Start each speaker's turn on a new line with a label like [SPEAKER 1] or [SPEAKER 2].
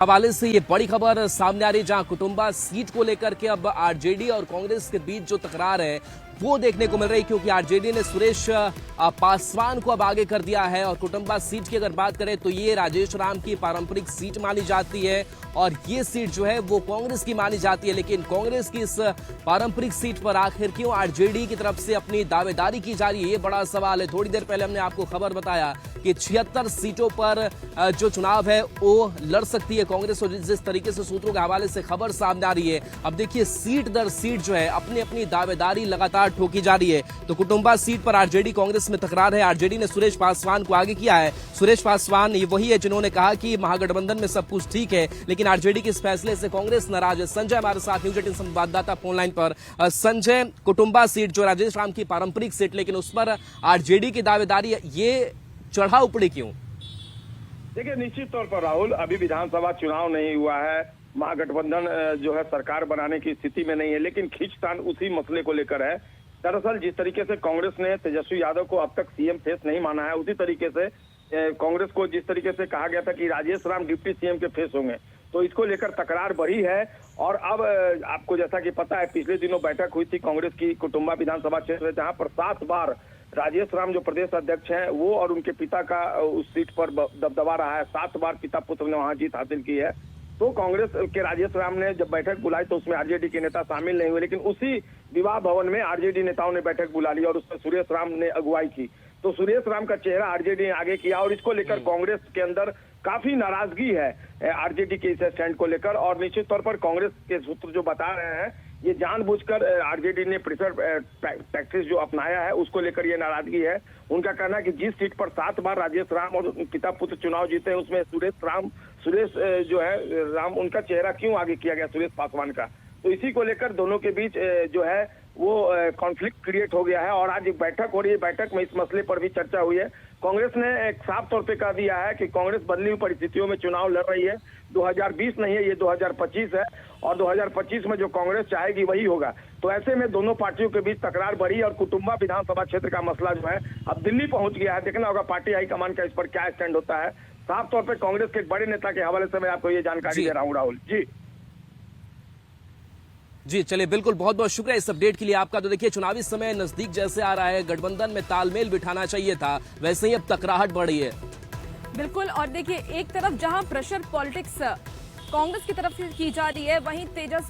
[SPEAKER 1] हवाले से ये बड़ी खबर सामने आ रही, जहां कुटुंबा सीट को लेकर के अब आरजेडी और कांग्रेस के बीच जो तकरार है वो देखने को मिल रही, क्योंकि आरजेडी ने सुरेश पासवान को अब आगे कर दिया है। और कुटुंबा सीट की अगर बात करें तो ये राजेश राम की पारंपरिक सीट मानी जाती है और ये सीट जो है वो कांग्रेस की मानी जाती है। लेकिन कांग्रेस की इस पारंपरिक सीट पर आखिर क्यों आरजेडी की तरफ से अपनी दावेदारी की जा रही है, ये बड़ा सवाल है। थोड़ी देर पहले हमने आपको खबर बताया कि 76 सीटों पर जो चुनाव है वो लड़ सकती है कांग्रेस, और जिस तरीके से सूत्रों के हवाले से खबर सामने आ रही है, अब देखिए सीट दर सीट जो है अपनी अपनी दावेदारी लगातार ठोकी जा रही है। तो कुटुंबा सीट पर आरजेडी कांग्रेस में तकरार है। आरजेडी ने सुरेश पासवान को आगे किया है। सुरेश पासवान ये वही है जिन्होंने कहा कि महागठबंधन में सब कुछ ठीक है, लेकिन आरजेडी के इस फैसले से कांग्रेस नाराज है। संजय हमारे साथ न्यूज 18 संवाददाता फोन लाइन पर। संजय, कुटुंबा सीट जो राजेश राम की पारंपरिक सीट, लेकिन उस पर आरजेडी की दावेदारी, ये चढ़ा उपड़ी क्यों?
[SPEAKER 2] देखिए, निश्चित तौर पर राहुल, अभी विधानसभा चुनाव नहीं हुआ है, महागठबंधन जो है सरकार बनाने की स्थिति में नहीं है, लेकिन खींचतान उसी मसले को लेकर है। दरअसल जिस तरीके से कांग्रेस ने तेजस्वी यादव को अब तक सीएम फेस नहीं माना है, उसी तरीके से कांग्रेस को जिस तरीके से कहा गया था कि राजेश राम डिप्टी सीएम के फेस होंगे, तो इसको लेकर तकरार बढ़ी है। और अब आपको जैसा कि पता है, पिछले दिनों बैठक हुई थी कांग्रेस की कुटुंबा विधानसभा क्षेत्र, जहां पर 7 बार राजेश राम जो प्रदेश अध्यक्ष हैं वो और उनके पिता का उस सीट पर दबदबा रहा है। 7 बार पिता पुत्र ने वहां जीत हासिल की है। तो कांग्रेस के राजेश राम ने जब बैठक बुलाई तो उसमें आरजेडी के नेता शामिल नहीं हुए, लेकिन उसी विवाह भवन में आरजेडी नेताओं ने बैठक बुला ली और उसमें सुरेश राम ने अगुवाई की। तो सुरेश राम का चेहरा आरजेडी ने आगे किया और इसको लेकर कांग्रेस के अंदर काफी नाराजगी है आरजेडी के इस स्टैंड को लेकर। और निश्चित तौर पर कांग्रेस के सूत्र जो बता रहे हैं, ये जानबूझकर आरजेडी ने प्रेशर टैक्टिक्स जो अपनाया है उसको लेकर ये नाराजगी है। उनका कहना है कि जिस सीट पर 7 बार राजेश राम और पिता पुत्र चुनाव जीते हैं, उसमें सुरेश जो है राम, उनका चेहरा क्यों आगे किया गया सुरेश पासवान का। तो इसी को लेकर दोनों के बीच जो है वो कॉन्फ्लिक्ट क्रिएट हो गया है। और आज एक बैठक हो रही है, बैठक में इस मसले पर भी चर्चा हुई है। कांग्रेस ने एक साफ तौर पे कह दिया है कि कांग्रेस बदली हुई परिस्थितियों में चुनाव लड़ रही है। 2020 नहीं है, ये 2025 है और 2025 में जो कांग्रेस चाहेगी वही होगा। तो ऐसे में दोनों पार्टियों के बीच तकरार बढ़ी और कुटुंबा विधानसभा क्षेत्र का मसला जो है अब दिल्ली पहुंच गया है। देखना होगा पार्टी हाईकमान का इस पर क्या स्टैंड होता है। साफ तौर पर कांग्रेस के एक बड़े नेता के हवाले से मैं आपको ये जानकारी दे रहा हूँ राहुल
[SPEAKER 1] जी। चलिए, बिल्कुल, बहुत बहुत शुक्रिया इस अपडेट के लिए आपका। तो देखिए, चुनावी समय नजदीक जैसे आ रहा है, गठबंधन में तालमेल बिठाना चाहिए था, वैसे ही अब तकराहट बढ़ी है।
[SPEAKER 3] बिल्कुल, और देखिए एक तरफ जहां प्रेशर पॉलिटिक्स कांग्रेस की तरफ से की जा रही है, वहीं तेजस्वी